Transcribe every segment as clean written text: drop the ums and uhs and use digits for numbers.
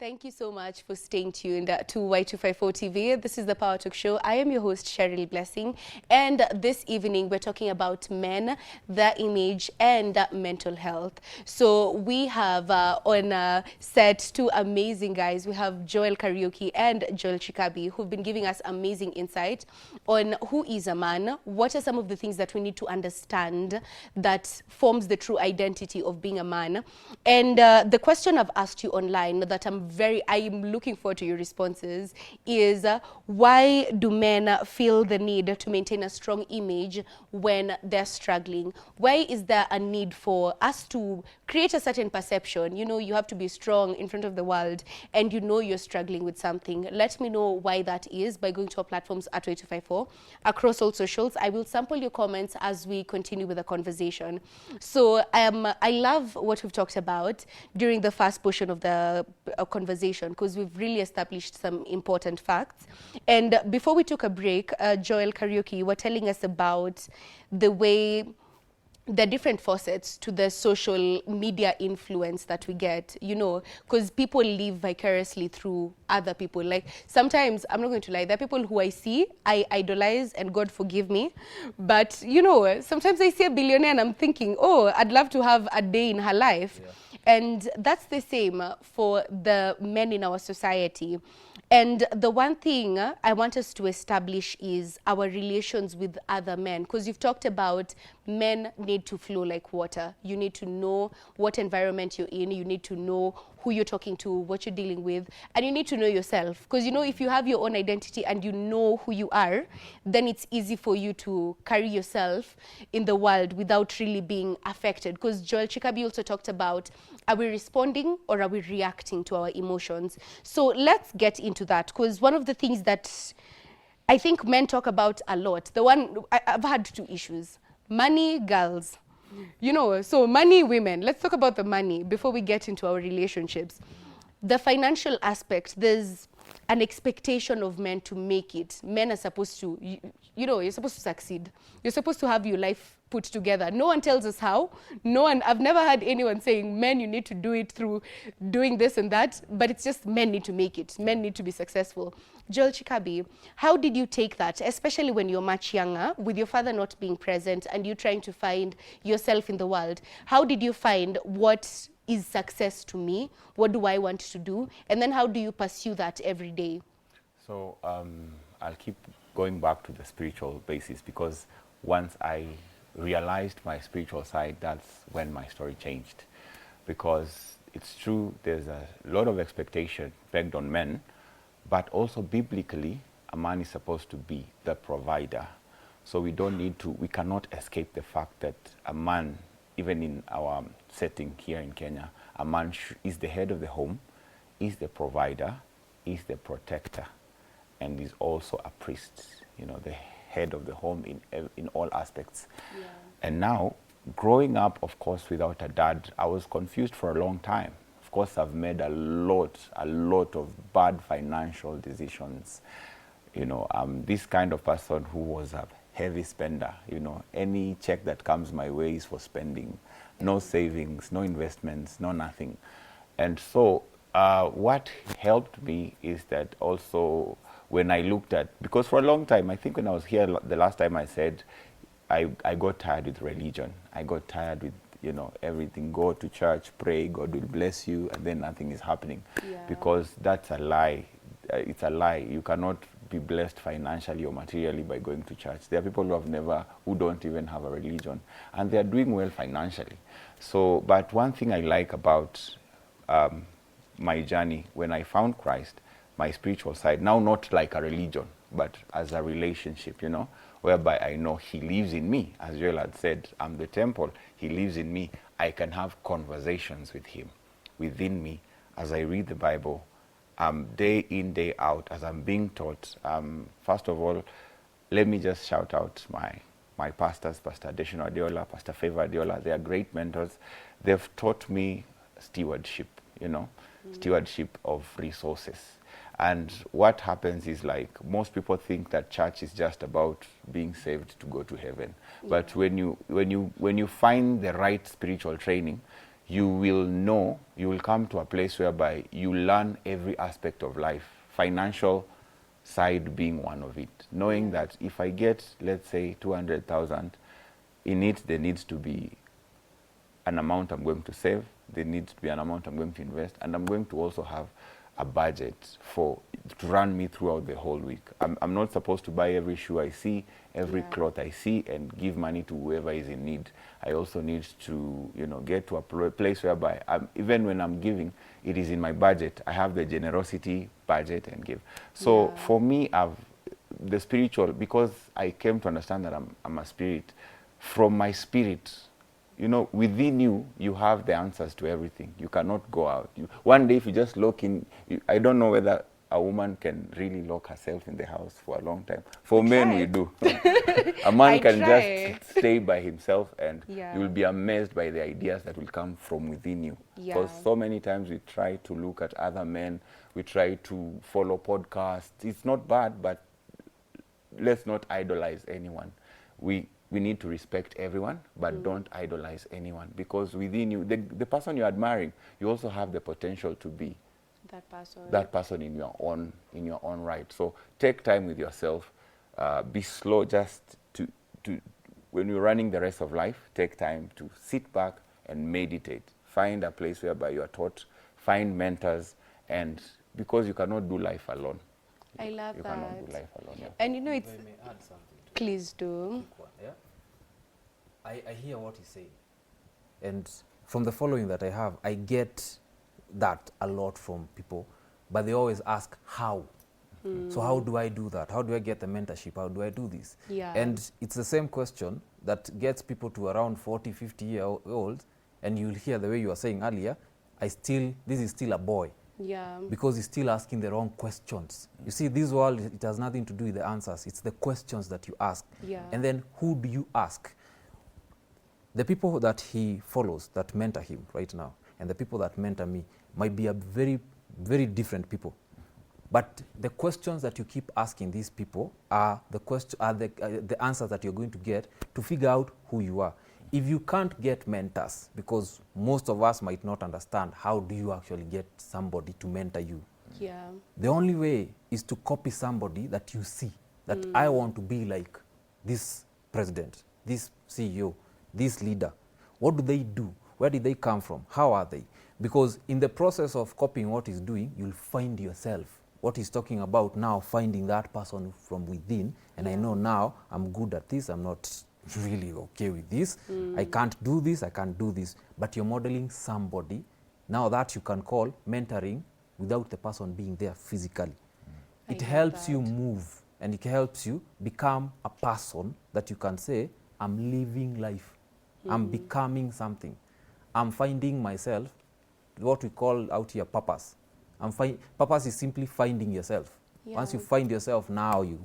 Thank you so much for staying tuned to Y254 TV. This is the Power Talk Show. I am your host, Cheryl Blessing. And this evening, we're talking about men, their image, and mental health. So we have on set two amazing guys. We have Joel Karaoke and Joel Chikabi, who've been giving us amazing insight on who is a man, what are some of the things that we need to understand that forms the true identity of being a man. And the question I've asked you online that I'm looking forward to your responses is why do men feel the need to maintain a strong image when they're struggling? Why is there a need for us to create a certain perception? You know, you have to be strong in front of the world and you know you're struggling with something. Let me know why that is by going to our platforms at Y254 across all socials. I will sample your comments as we continue with the conversation. So I love what we've talked about during the first portion of the conversation, because we've really established some important facts. And before we took a break, Joel Karaoke, you were telling us about the way the different facets to the social media influence that we get, you know, because people live vicariously through other people. Like sometimes, I'm not going to lie, there are people who I see, I idolize, and God forgive me. But, you know, sometimes I see a billionaire and I'm thinking, oh, I'd love to have a day in her life. Yeah. And that's the same for the men in our society. And the one thing I want us to establish is our relations with other men, because you've talked about men need to flow like water. You need to know what environment you're in. You need to know who you're talking to, what you're dealing with, and you need to know yourself. Because, you know, if you have your own identity and you know who you are, then it's easy for you to carry yourself in the world without really being affected. Because Joel Chikabi also talked about, are we responding or are we reacting to our emotions? So let's get into that, because one of the things that I think men talk about a lot, I've had two issues: money, girls. You know, so money, women. Let's talk about the money before we get into our relationships. The financial aspect, there's an expectation of men to make it. Men are supposed to, you know, you're supposed to succeed. You're supposed to have your life put together. No one tells us how. No one, I've never heard anyone saying, men, you need to do it through doing this and that, but it's just men need to make it. Men need to be successful. Joel Chikabi, how did you take that, especially when you're much younger, with your father not being present and you trying to find yourself in the world? How did you find what is success to me? What do I want to do? And then how do you pursue that every day? So I'll keep going back to the spiritual basis, because once I realized my spiritual side, that's when my story changed. Because it's true, there's a lot of expectation pegged on men, but also biblically, a man is supposed to be the provider. So we cannot escape the fact that a man, even in our setting here in Kenya, a man is the head of the home, is the provider, is the protector, and is also a priest, you know, the head of the home in all aspects. Yeah. And now, growing up, of course, without a dad, I was confused for a long time. Of course, I've made a lot of bad financial decisions. You know, this kind of person who was a heavy spender. You know, any check that comes my way is for spending. No savings, no investments, no nothing. And so what helped me is that also when I looked at, because for a long time, I think when I was here the last time I said, I got tired with religion. I got tired with, you know, everything. Go to church, pray, God will bless you, and then nothing is happening. Yeah. Because that's a lie. It's a lie. You cannot be blessed financially or materially by going to church. There are people who don't even have a religion, and they are doing well financially. So, but one thing I like about my journey, when I found Christ, my spiritual side, now not like a religion, but as a relationship, you know, whereby I know he lives in me. As Joel had said, I'm the temple, he lives in me. I can have conversations with him within me as I read the Bible, day in, day out, as I'm being taught. First of all, let me just shout out my pastors, Pastor Adeshino Adeola, Pastor Favor Adeola. They are great mentors. They've taught me stewardship, you know, stewardship of resources. And what happens is, like, most people think that church is just about being saved to go to heaven. Yeah. But when you find the right spiritual training, you will come to a place whereby you learn every aspect of life, financial side being one of it, knowing that if I get, let's say, 200,000, in it there needs to be an amount I'm going to save, there needs to be an amount I'm going to invest, and I'm going to also have a budget to run me throughout the whole week. I'm not supposed to buy every shoe I see, every cloth I see, and give money to whoever is in need. I also need to, get to a place whereby even when I'm giving, it is in my budget. I have the generosity budget and give. So for me, the spiritual, because I came to understand that I'm a spirit. From my spirit, within you, you have the answers to everything. You cannot go out. One day, if you just lock in, I don't know whether a woman can really lock herself in the house for a long time. For men, we do. A man can just stay by himself, and you will be amazed by the ideas that will come from within you. Because so many times we try to look at other men, we try to follow podcasts. It's not bad, but let's not idolize anyone. We need to respect everyone, but don't idolize anyone, because within you, the person you're admiring, you also have the potential to be that person in your own right. So take time with yourself. Be slow. Just to when you're running the rest of life, take time to sit back and meditate. Find a place whereby you are taught. Find mentors, and because you cannot do life alone. I love that. You cannot do life alone. Yeah. And it's. If I may add something to Please do. Yeah? I hear what he's saying. And from the following that I have, I get that a lot from people, but they always ask how. So how do I do that? How do I get the mentorship? How do I do this? Yeah. And it's the same question that gets people to around 40, 50-year-olds, and you'll hear the way you were saying earlier, this is still a boy. Yeah. Because he's still asking the wrong questions. You see, this world, it has nothing to do with the answers. It's the questions that you ask. Yeah. And then who do you ask? The people that he follows, that mentor him right now, and the people that mentor me might be a very, very different people. But the questions that you keep asking these people are the answers that you're going to get to figure out who you are. If you can't get mentors, because most of us might not understand how do you actually get somebody to mentor you. Yeah. The only way is to copy somebody that you see, that I want to be like this president, this CEO, this leader. What do they do? Where did they come from? How are they? Because in the process of copying what he's doing, you'll find yourself. What he's talking about now, finding that person from within, and I know now I'm good at this, I'm not really okay with this, I can't do this, I can't do this. But you're modeling somebody now that you can call mentoring without the person being there physically. It helps you move, and it helps you become a person that you can say, I'm living life. I'm becoming something. I'm finding myself, what we call out here purpose. Purpose is simply finding yourself. Yeah. Once you find yourself, now you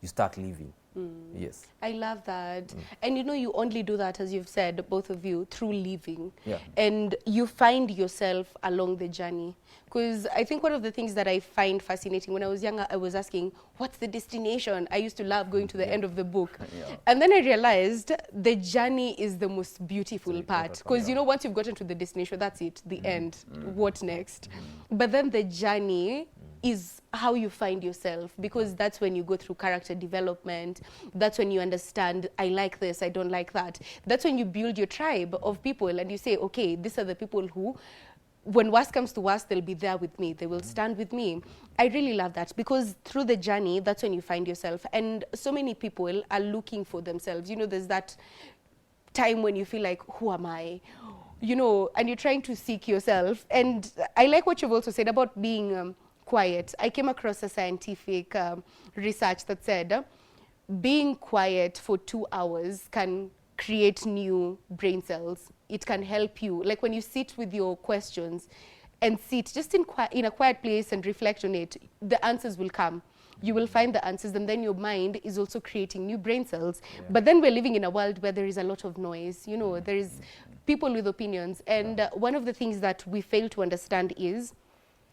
start living. Yes. I love that. And you only do that, as you've said, both of you, through living. Yeah. And you find yourself along the journey. Because I think one of the things that I find fascinating, when I was younger, I was asking, what's the destination? I used to love going to the end of the book. And then I realized the journey is the most beautiful part. Because, once you've gotten to the destination, that's it, the end. What next? But then the journey is how you find yourself, because that's when you go through character development. That's when you understand, I like this, I don't like that. That's when you build your tribe of people and you say, okay, these are the people who, when worst comes to worst, they'll be there with me. They will stand with me. I really love that, because through the journey, that's when you find yourself. And so many people are looking for themselves. There's that time when you feel like, who am I? And you're trying to seek yourself. And I like what you've also said about being quiet. I came across a scientific research that said being quiet for 2 hours can create new brain cells. It can help you. Like when you sit with your questions and sit just in a quiet place and reflect on it, the answers will come. You will find the answers, and then your mind is also creating new brain cells. Yeah. But then we're living in a world where there is a lot of noise. There is people with opinions. And one of the things that we fail to understand is,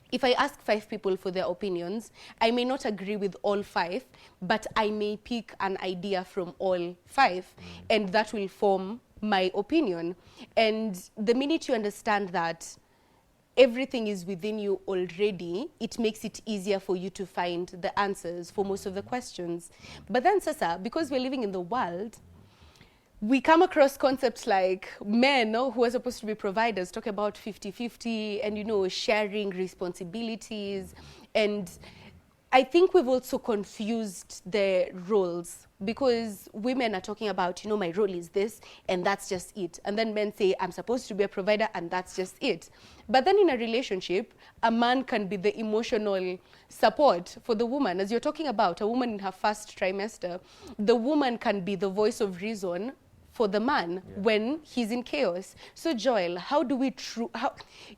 if I ask 5 people for their opinions, I may not agree with all 5, but I may pick an idea from all 5, and that will form my opinion. And the minute you understand that everything is within you already, it makes it easier for you to find the answers for most of the questions. But then, Sasa, because we're living in the world, we come across concepts like men, no, who are supposed to be providers talk about 50-50 and, you know, sharing responsibilities. And I think we've also confused the roles, because women are talking about, you know, my role is this and that's just it. And then men say, I'm supposed to be a provider and that's just it. But then in a relationship, a man can be the emotional support for the woman. As you're talking about a woman in her first trimester, the woman can be the voice of reason for the man when he's in chaos. So Joel, how do we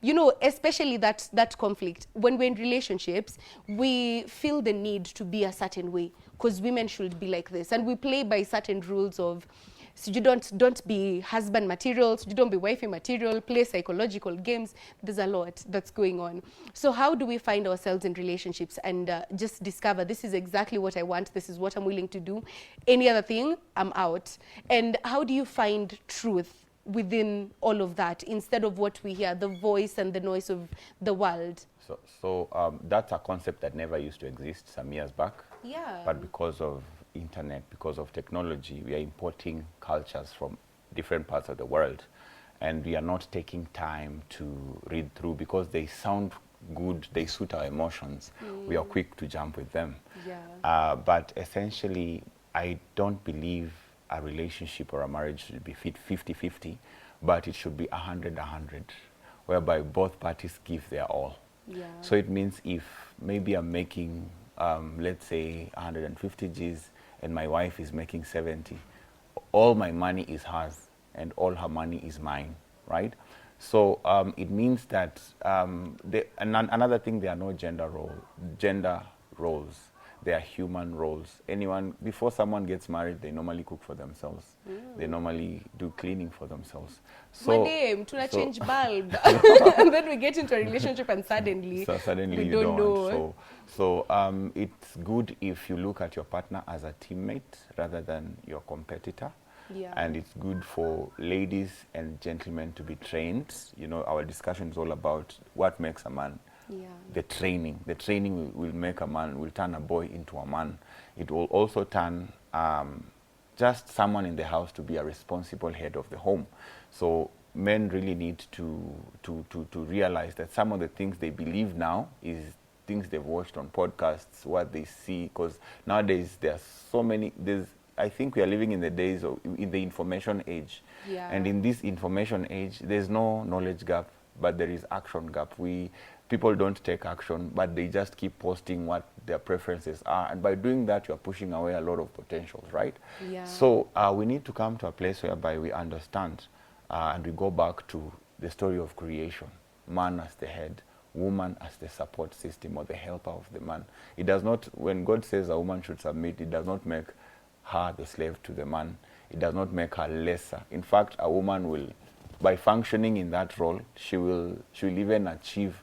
you know, especially that conflict, when we're in relationships, we feel the need to be a certain way because women should be like this, and we play by certain rules of, so you don't be husband material, so you don't be wifey material, play psychological games. There's a lot that's going on. So how do we find ourselves in relationships and just discover, this is exactly what I want, this is what I'm willing to do, any other thing, I'm out? And how do you find truth within all of that, instead of what we hear, the voice and the noise of the world? So that's a concept that never used to exist some years back. Yeah. But because of internet, because of technology, we are importing cultures from different parts of the world, and we are not taking time to read through because they sound good, they suit our emotions. We are quick to jump with them. Yeah. But essentially, I don't believe a relationship or a marriage should be 50-50, but it should be 100-100, whereby both parties give their all. Yeah. So it means if maybe I'm making, let's say, 150 Gs and my wife is making 70, all my money is hers and all her money is mine, right? So it means that another thing, there are no gender roles. They are human roles. Anyone, before someone gets married, they normally cook for themselves. They normally do cleaning for themselves. So, Madam, tuna change bulb. And then we get into a relationship and suddenly we you don't know. So it's good if you look at your partner as a teammate rather than your competitor. Yeah. And it's good for ladies and gentlemen to be trained. You know, our discussion is all about what makes a man. Yeah. The training will make a man, will turn a boy into a man. It will also turn just someone in the house to be a responsible head of the home. So men really need to realize that some of the things they believe now is things they've watched on podcasts, what they see, because nowadays there are so many, I think we are living in the days of, in the information age. Yeah. And in this information age, there's no knowledge gap, but there is action gap. People don't take action, but they just keep posting what their preferences are. And by doing that, you're pushing away a lot of potentials, right? Yeah. So we need to come to a place whereby we understand and we go back to the story of creation. Man as the head, woman as the support system or the helper of the man. It does not, when God says a woman should submit, it does not make her the slave to the man. It does not make her lesser. In fact, a woman will, by functioning in that role, she will even achieve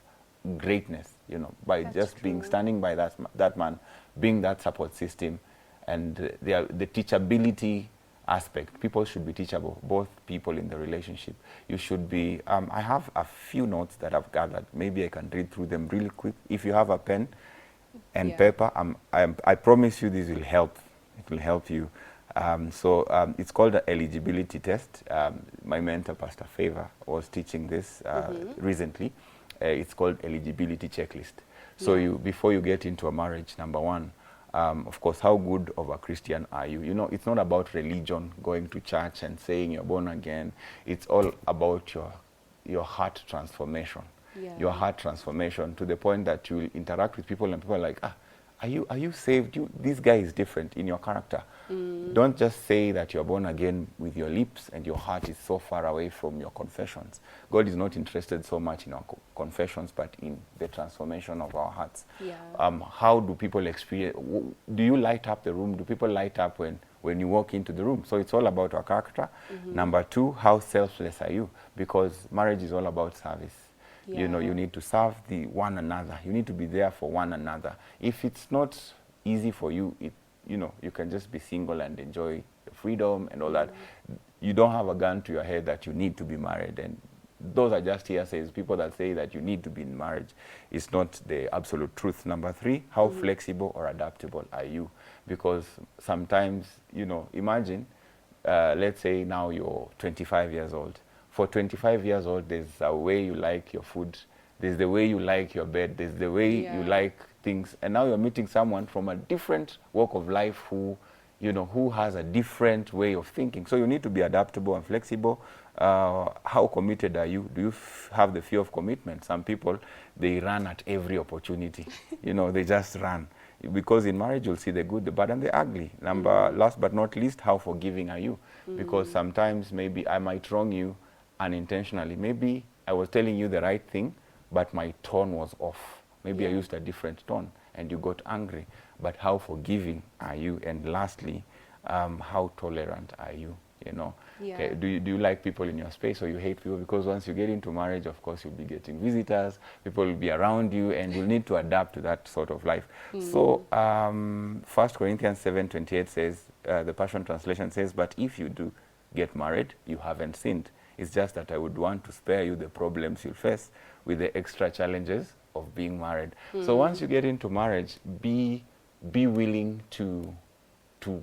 greatness, you know, by That's just true. standing by that man, being that support system, and the teachability aspect. People should be teachable, both people in the relationship. You should be, I have a few notes that I've gathered. Maybe I can read through them really quick. If you have a pen and Yeah. paper, I promise you this will help. It will help you. It's called the eligibility test. My mentor, Pastor Favor, was teaching this recently. It's called eligibility checklist. So Yeah. before you get into a marriage, number one, of course, how good of a Christian are you? You know, it's not about religion, going to church and saying you're born again. It's all about your heart transformation. Yeah. Your heart transformation to the point that you will interact with people and people are like, are you saved? This guy is different in your character. Don't just say that you're born again with your lips and your heart is so far away from your confessions. God is not interested so much in our confessions, but in the transformation of our hearts. Yeah. How do people experience? Do you light up the room? Do people light up when you walk into the room? So it's all about our character. Number two, how selfless are you? Because marriage is all about service. Yeah. You know, you need to serve one another. You need to be there for one another. If it's not easy for you, you know, you can just be single and enjoy the freedom and all that. you don't have a gun to your head that you need to be married. And those are just hearsays. People that say that you need to be in marriage is not the absolute truth. Number 3, how flexible or adaptable are you? Because sometimes, you know, imagine, let's say now you're 25 years old. For 25 years old, there's a way you like your food, there's the way you like your bed, there's the way you like things. And now you're meeting someone from a different walk of life who, you know, who has a different way of thinking. So you need to be adaptable and flexible. How committed are you? Do you have the fear of commitment? Some people, they run at every opportunity. You know, they just run. Because in marriage, you'll see the good, the bad, and the ugly. Last but not least, how forgiving are you? Because sometimes maybe I might wrong you unintentionally. Maybe I was telling you the right thing, but my tone was off. Maybe I used a different tone and you got angry. But how forgiving are you? And lastly, how tolerant are you? You know, okay, do you like people in your space, or you hate people? Because once you get into marriage, of course, you'll be getting visitors, people will be around you, and you'll need to adapt to that sort of life. So 1 Corinthians 7:28 says, the Passion Translation says, but if you do get married, you haven't sinned. It's just that I would want to spare you the problems you'll face with the extra challenges of being married. So once you get into marriage, be willing to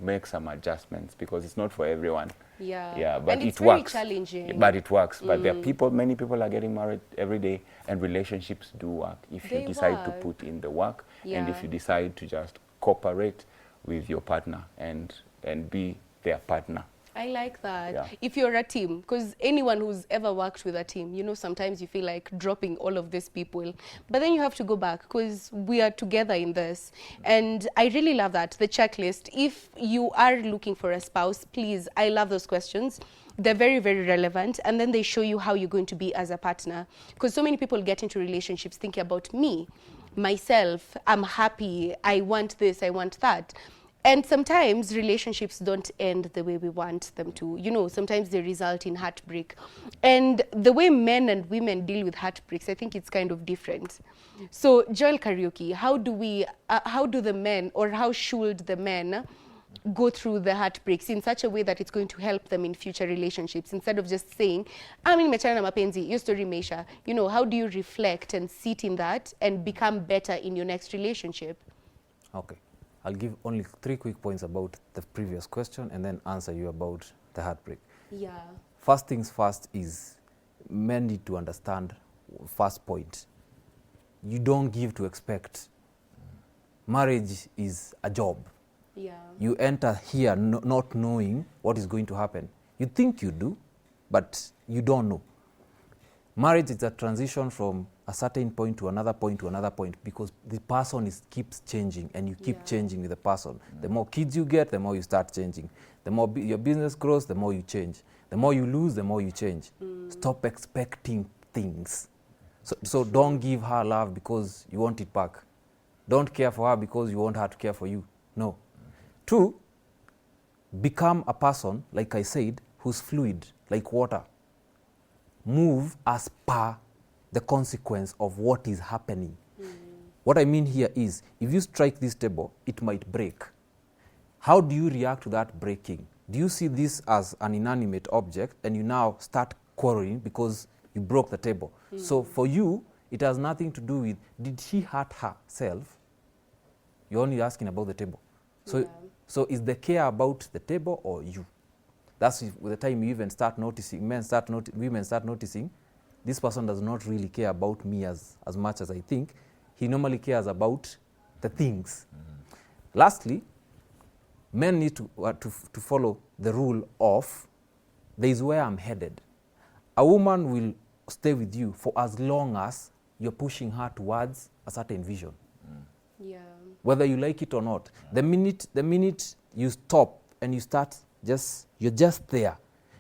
make some adjustments, because it's not for everyone. But and it's it very works. challenging. But it works. But there are people, many people are getting married every day, and relationships do work if you decide to put in the work, and if you decide to just cooperate with your partner and be their partner. I like that. If you're a team, because anyone who's ever worked with a team, you know, sometimes you feel like dropping all of these people, but then you have to go back because we are together in this. And I really love that, the checklist. If you are looking for a spouse, please, I love those questions. They're very, very relevant. And then they show you how you're going to be as a partner. Because so many people get into relationships thinking about me, myself, I'm happy, I want this, I want that. And sometimes relationships don't end the way we want them to. You know, sometimes they result in heartbreak. And the way men and women deal with heartbreaks, I think it's kind of different. So, Joel Karaoke, how do the men, or how should the men go through the heartbreaks in such a way that it's going to help them in future relationships, instead of just saying, nimechana na mapenzi, your story imeisha. You know, how do you reflect and sit in that and become better in your next relationship? Okay. I'll give only 3 quick points about the previous question and then answer you about the heartbreak. First things first is men need to understand, first point, you don't give to expect. Marriage is a job. You enter here not knowing what is going to happen. You think you do, but you don't know. Marriage is a transition from a certain point to another point to another point, because the person keeps changing, and you keep changing with the person. The more kids you get, the more you start changing. The more your business grows, the more you change. The more you lose, the more you change. Stop expecting things. So don't give her love because you want it back. Don't care for her because you want her to care for you. No. 2, become a person, like I said, who's fluid, like water. Move as per the consequence of what is happening. What I mean here is, if you strike this table, it might break. How do you react to that breaking? Do you see this as an inanimate object and you now start quarreling because you broke the table? So for you, it has nothing to do with, did she hurt herself? You're only asking about the table. So is the care about the table or you? That's with the time you even start noticing, women start noticing, this person does not really care about me as much as I think. He normally cares about the things. Lastly, men need to follow the rule of, there is where I'm headed. A woman will stay with you for as long as you're pushing her towards a certain vision. Whether you like it or not. The minute you stop and you start you're just there,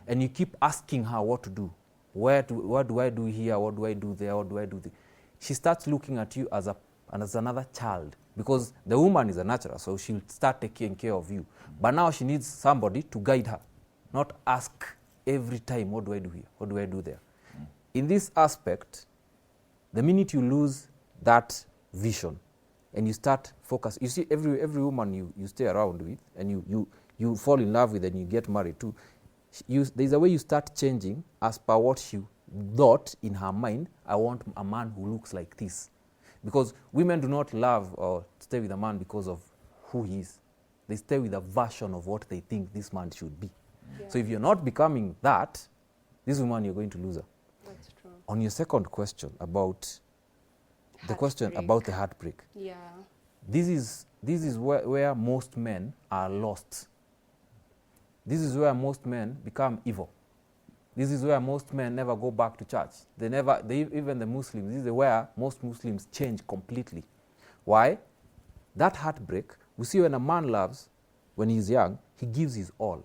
and you keep asking her what to do. What do I do here? What do I do there? What do I do there? She starts looking at you as another child, because the woman is a natural, so she'll start taking care of you. But now she needs somebody to guide her, not ask every time, what do I do here? What do I do there? In this aspect, the minute you lose that vision and you start focus, you see every woman you stay around with and you fall in love with and you get married to, there's a way you start changing as per what she thought in her mind. I want a man who looks like this. Because women do not love or stay with a man because of who he is. They stay with a version of what they think this man should be. Yeah. So if you're not becoming that, this woman, you're going to lose her. That's true. On your second question about the question Heartbreak. about the heartbreak, Yeah. this is where most men are lost. This is where most men become evil. This is where most men never go back to church. Even the Muslims, this is where most Muslims change completely. Why? That heartbreak, we see when a man loves, when he's young, he gives his all.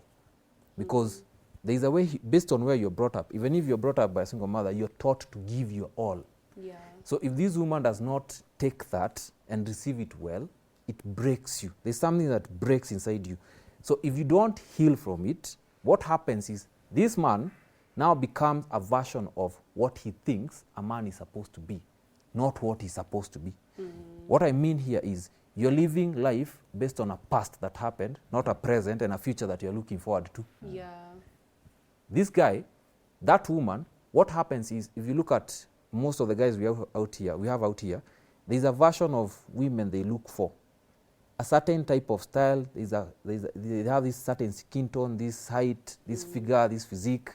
Because there is a way, based on where you're brought up, even if you're brought up by a single mother, you're taught to give your all. Yeah. So if this woman does not take that and receive it well, it breaks you. There's something that breaks inside you. So if you don't heal from it, what happens is this man now becomes a version of what he thinks a man is supposed to be, not what he's supposed to be. What I mean here is you're living life based on a past that happened, not a present and a future that you're looking forward to. Yeah. This guy, that woman, what happens is, if you look at most of the guys we have out here, there's a version of women they look for. A certain type of style, they have this certain skin tone, this height, this figure, this physique.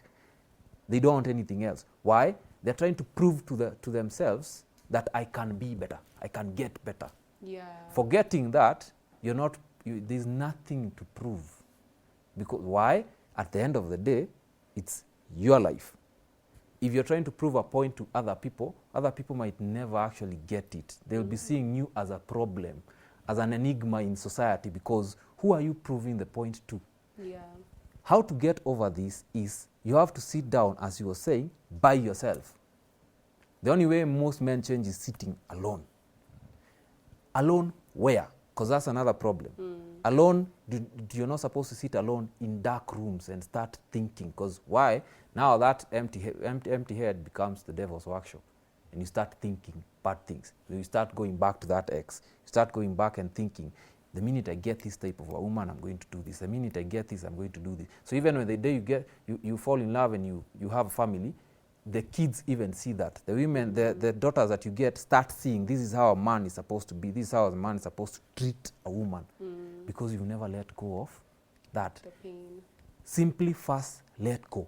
They don't want anything else. Why? They're trying to prove to themselves that I can be better, I can get better. Yeah. Forgetting that, there's nothing to prove. Because why? At the end of the day, it's your life. If you're trying to prove a point to other people might never actually get it. They'll be seeing you as a problem, as an enigma in society, because who are you proving the point to? Yeah. How to get over this is you have to sit down, as you were saying, by yourself. The only way most men change is sitting alone. Alone where? Because that's another problem. Alone, you're not supposed to sit alone in dark rooms and start thinking. Because why? Now that empty head becomes the devil's workshop. And you start thinking bad things. So you start going back to that ex. You start going back and thinking, the minute I get this type of a woman, I'm going to do this. The minute I get this, I'm going to do this. So even when the day you fall in love and you have a family, the kids even see that. The women, the daughters that you get start seeing this is how a man is supposed to be. This is how a man is supposed to treat a woman. Because you've never let go of that. The pain. Simply first let go.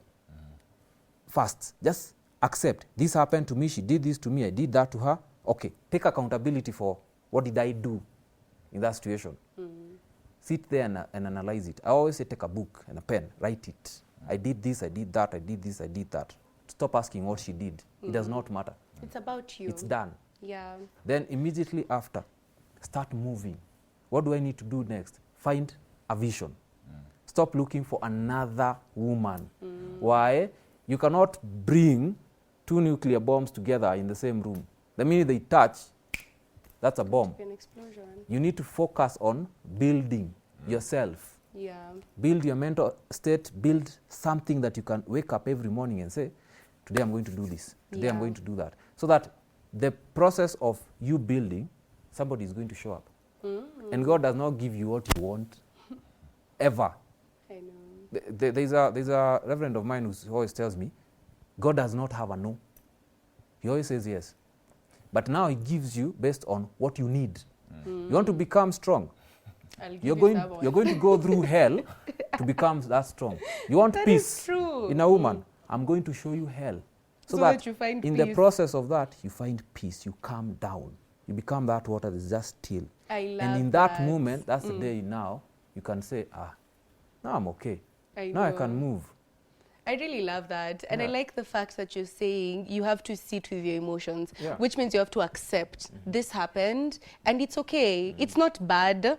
First, just accept. This happened to me. She did this to me. I did that to her. Okay, take accountability for what did I do in that situation. Sit there and analyze it. I always say take a book and a pen, write it. I did this, I did that, I did this, I did that. Stop asking what she did. It does not matter. It's about you. It's done. Yeah. Then immediately after, start moving. What do I need to do next? Find a vision. Stop looking for another woman. Why? You cannot bring two nuclear bombs together in the same room. The minute they touch, that's a bomb. An explosion. You need to focus on building yourself. Yeah. Build your mental state, build something that you can wake up every morning and say, today I'm going to do this, today I'm Yeah. going to do that. So that the process of you building, somebody is going to show up. And God does not give you what you want, ever. I know. There's a reverend of mine who always tells me, God does not have a no. He always says yes. But now he gives you based on what you need. You want to become strong. I'll give You're you going that one. you're going to go through hell to become that strong. You want That is peace true. in a woman. I'm going to show you hell. So that you find in the peace. process of that, you find peace. You calm down. You become that water that is just still. I love And in that that. moment, that's the day now, you can say, now I'm okay. Now I can move. I really love that. And I Yeah. like the fact that you're saying you have to sit with your emotions, Yeah. which means you have to accept this happened and it's okay. It's not bad.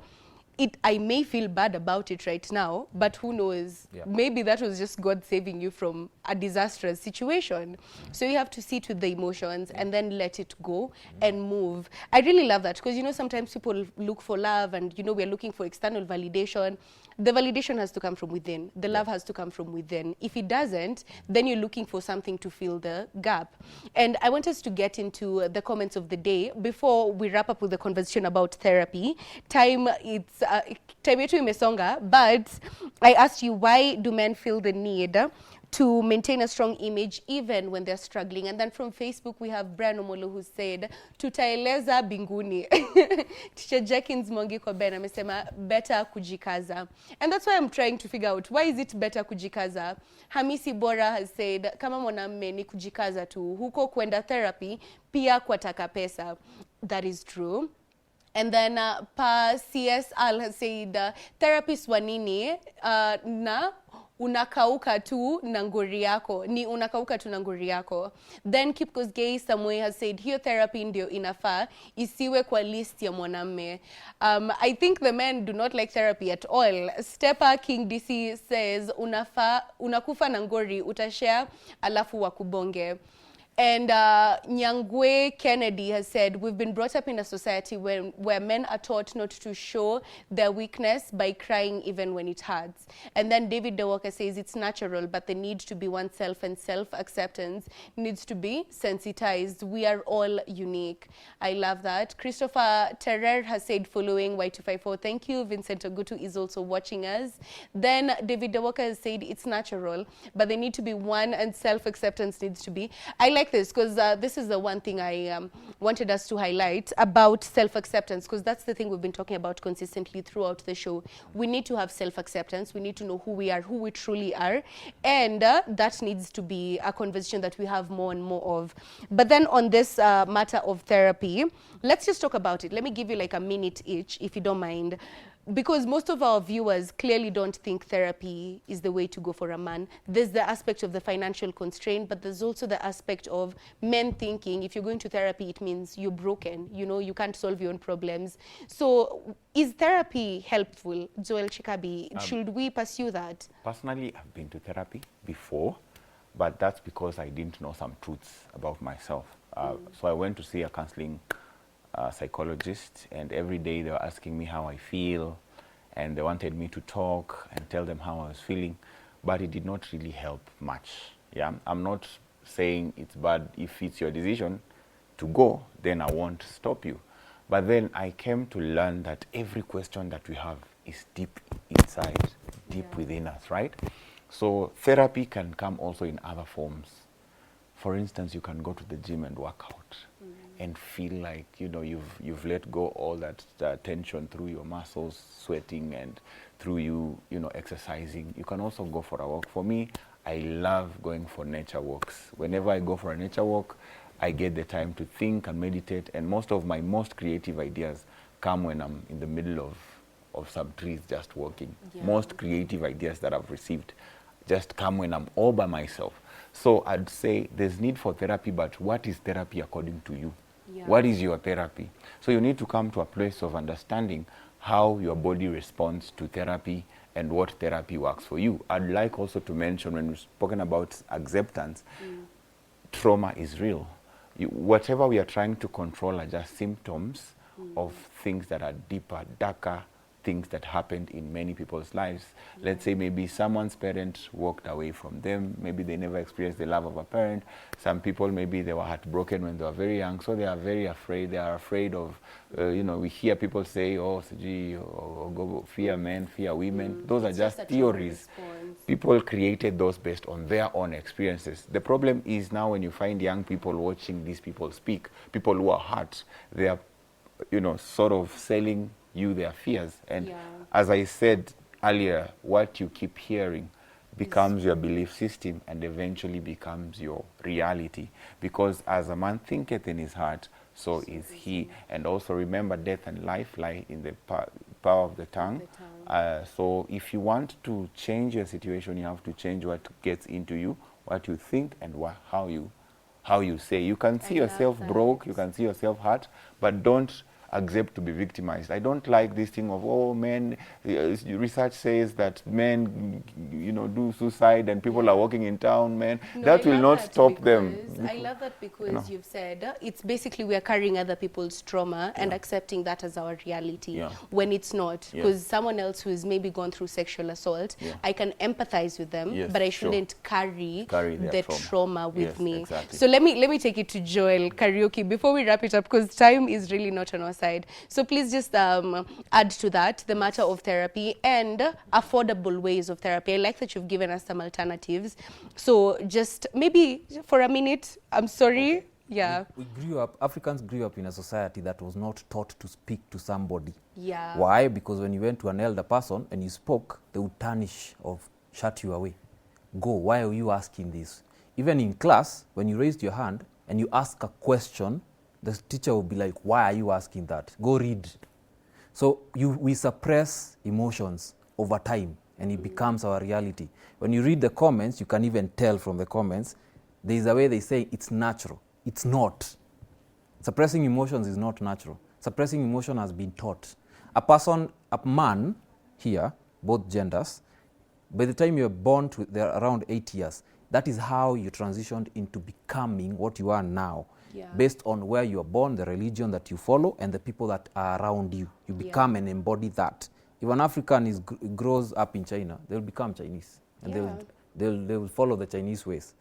I may feel bad about it right now, but who knows? Yeah. Maybe that was just God saving you from a disastrous situation. So you have to sit with the emotions and then let it go and move. I really love that because, sometimes people look for love and, we're looking for external validation. The validation has to come from within. The love has to come from within. If it doesn't, then you're looking for something to fill the gap. And I want us to get into the comments of the day. Before we wrap up with the conversation about therapy, time, it's time yetu imesonga, but I asked you, why do men feel the need to maintain a strong image even when they're struggling? And then from Facebook, we have Brian Omolo who said, tutaeleza binguni. Teacher Jenkins Mwangi kwa Ben amesema, better kujikaza. And that's why I'm trying to figure out, why is it better kujikaza? Hamisi Bora has said, kama mwanamume ni kujikaza tu, huko kwenda therapy, pia kwataka pesa. That is true. And then Pa CS Al has said, therapist wanini na unakauka tu na ngori yako. Ni unakauka tu na ngori yako. Then Kipkos Gay Samuel has said, hiyo therapy ndio inafaa, isiwe kwa list ya mwanamme. I think the men do not like therapy at all. Stepper King DC says, unakufa na ngori, utashare alafu wakubonge. And Nyangwe Kennedy has said, we've been brought up in a society where men are taught not to show their weakness by crying even when it hurts. And then David DeWalker says, it's natural, but the need to be oneself and self-acceptance needs to be sensitized. We are all unique. I love that. Christopher Terrer has said, following Y254. Thank you. Vincent Ogutu is also watching us. Then David DeWalker has said, it's natural, but they need to be one and self-acceptance needs to be. I like this because this is the one thing I wanted us to highlight about self-acceptance, because that's the thing we've been talking about consistently throughout the show. We need to have self-acceptance. We need to know who we are, who we truly are, and that needs to be a conversation that we have more and more of. But then on this matter of therapy, let's just talk about it. Let me give you like a minute each, if you don't mind. Because most of our viewers clearly don't think therapy is the way to go for a man. There's the aspect of the financial constraint, but there's also the aspect of men thinking if you're going to therapy, it means you're broken. You know, you can't solve your own problems. So is therapy helpful? Joel Chikabi, should we pursue that? Personally, I've been to therapy before, but that's because I didn't know some truths about myself. So I went to see a counseling psychologist, and every day they were asking me how I feel, and they wanted me to talk and tell them how I was feeling, but it did not really help much. Yeah, I'm not saying it's bad. If it's your decision to go, then I won't stop you. But then I came to learn that every question that we have is deep inside, deep within us, right? So therapy can come also in other forms. For instance, you can go to the gym and work out and feel like, you know, you've let go all that tension through your muscles, sweating, and through you know, exercising. You can also go for a walk. For me, I love going for nature walks. Whenever I go for a nature walk, I get the time to think and meditate, and most of my most creative ideas come when I'm in the middle of some trees just walking. Yeah. Most creative ideas that I've received just come when I'm all by myself. So I'd say there's need for therapy, but what is therapy according to you? Yeah. What is your therapy? So you need to come to a place of understanding how your body responds to therapy and what therapy works for you. I'd like also to mention, when we've spoken about acceptance, trauma is real. Whatever we are trying to control are just symptoms of things that are deeper, darker, things that happened in many people's lives. Let's say maybe someone's parent walked away from them. Maybe they never experienced the love of a parent. Some people, maybe they were heartbroken when they were very young, so they are very afraid. They are afraid of, you know, we hear people say, oh, go fear men, fear women. Those are just theories. People created those based on their own experiences. The problem is now when you find young people watching these people speak, people who are hurt, they are, you know, sort of selling you their fears, and as I said earlier, what you keep hearing becomes your belief system and eventually becomes your reality, because as a man thinketh in his heart, so is he. And also remember, death and life lie in the power of the tongue. So if you want to change your situation, you have to change what gets into you, what you think, and how you say. You can see yourself broke, you can see yourself hurt, but don't accept to be victimized. I don't like this thing of, oh, men, research says that men, you know, do suicide and people are walking in town, men. No, that will not stop them. I love that because, you know, you've said it's basically we are carrying other people's trauma and accepting that as our reality when it's not. Because someone else who has maybe gone through sexual assault, I can empathize with them, but I shouldn't carry the trauma with me. Exactly. So let me take it to Joel Karaoke before we wrap it up, because time is really not on our side. So please just add to that the matter of therapy and affordable ways of therapy. I like that you've given us some alternatives. So just maybe for a minute, I'm sorry. Okay. Yeah. We grew up, Africans grew up in a society that was not taught to speak to somebody. Yeah. Why? Because when you went to an elder person and you spoke, they would tarnish or shut you away. Go, why are you asking this? Even in class, when you raised your hand and you ask a question, the teacher will be like, why are you asking that? Go read. So we suppress emotions over time and it becomes our reality. When you read the comments, you can even tell from the comments, there is a way they say it's natural. It's not. Suppressing emotions is not natural. Suppressing emotion has been taught. A man here, both genders, by the time you're born to they're around 8 years, that is how you transitioned into becoming what you are now. Yeah. Based on where you are born, the religion that you follow, and the people that are around you. You become and embody that. If an African grows up in China, they'll become Chinese. And they will follow the Chinese ways.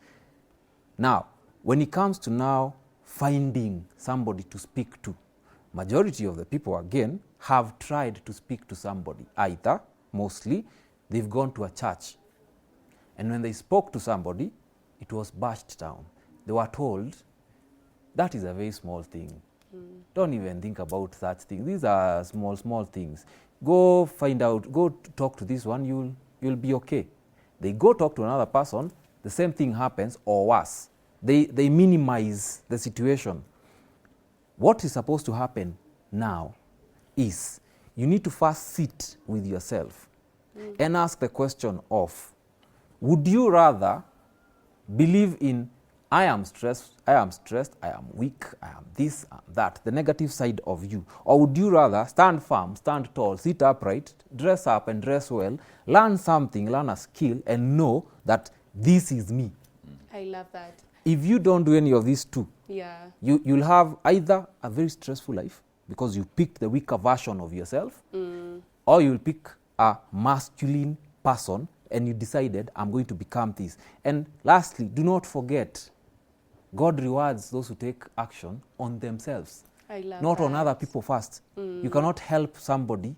Now, when it comes to now finding somebody to speak to, majority of the people, again, have tried to speak to somebody. Either, mostly, they've gone to a church. And when they spoke to somebody, it was bashed down. They were told, that is a very small thing. Don't even think about that thing. These are small things. Go find out, go talk to this one, you'll be okay. They go talk to another person, the same thing happens or worse. They minimize the situation. What is supposed to happen now is you need to first sit with yourself and ask the question of, would you rather believe in I am stressed, I am weak, I am this, I am that, the negative side of you? Or would you rather stand firm, stand tall, sit upright, dress up and dress well, learn something, learn a skill, and know that this is me? I love that. If you don't do any of these two, you'll have either a very stressful life because you picked the weaker version of yourself, or you'll pick a masculine person and you decided, I'm going to become this. And lastly, do not forget, God rewards those who take action on themselves, not on other people first. You cannot help somebody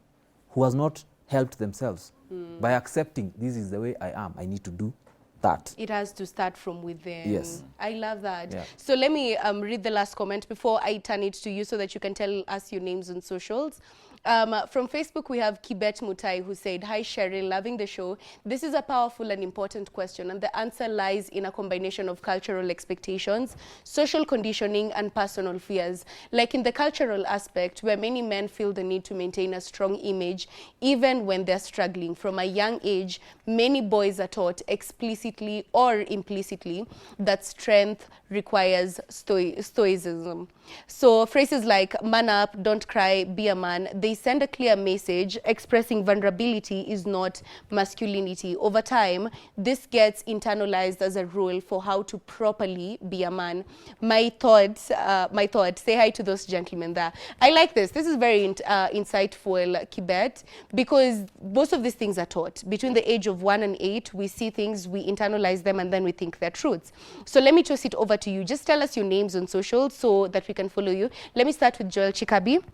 who has not helped themselves by accepting, this is the way I am, I need to do that. It has to start from within. Yes. I love that. Yeah. So let me read the last comment before I turn it to you so that you can tell us your names on socials. From Facebook, we have Kibet Mutai, who said, hi, Cheryl, loving the show. This is a powerful and important question, and the answer lies in a combination of cultural expectations, social conditioning, and personal fears. Like in the cultural aspect, where many men feel the need to maintain a strong image, even when they're struggling. From a young age, many boys are taught explicitly or implicitly that strength requires stoicism. So phrases like man up, don't cry, be a man, they send a clear message expressing vulnerability is not masculinity. Over time, this gets internalized as a rule for how to properly be a man. My thought, say hi to those gentlemen there. I like this. This is very insightful, Kibet, because most of these things are taught. Between the age of 1 and 8, we see things, we internalize them, and then we think they're truths. So let me toss it over to you. Just tell us your names on social so that we can follow you. Let me start with Joel Chikabi.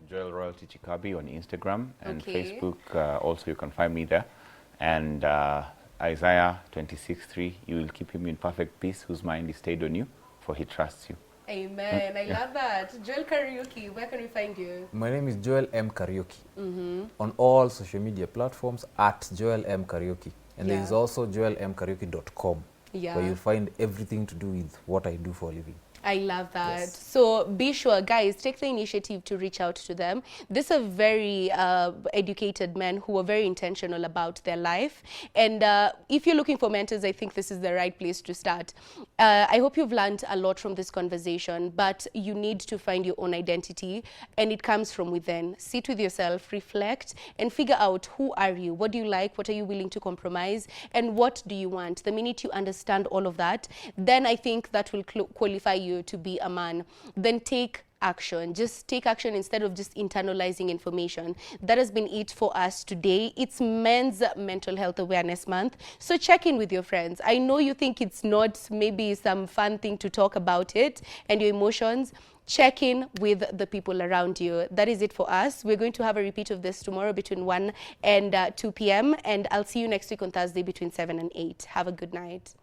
Joel Royalty Chikabi on Instagram and Facebook. Also, you can find me there. And Isaiah 26:3, you will keep him in perfect peace whose mind is stayed on you, for he trusts you. Amen. I love that. Joel Karaoke, where can we find you? My name is Joel M. Karaoke. On all social media platforms at Joel M. Karaoke. And there is also joelmkaraoke.com, where you'll find everything to do with what I do for a living. I love that. Yes. So be sure, guys, take the initiative to reach out to them. These are very educated men who are very intentional about their life. And if you're looking for mentors, I think this is the right place to start. I hope you've learned a lot from this conversation, but you need to find your own identity, and it comes from within. Sit with yourself, reflect, and figure out who are you? What do you like? What are you willing to compromise? And what do you want? The minute you understand all of that, then I think that will qualify you to be a man. Then take action. Just take action instead of just internalizing information. That has been it for us today. It's Men's Mental Health Awareness Month. So check in with your friends. I know you think it's not maybe some fun thing to talk about it and your emotions. check in with the people around you. That is it for us. We're going to have a repeat of this tomorrow between 1 and 2 p.m. And I'll see you next week on Thursday between 7 and 8. Have a good night.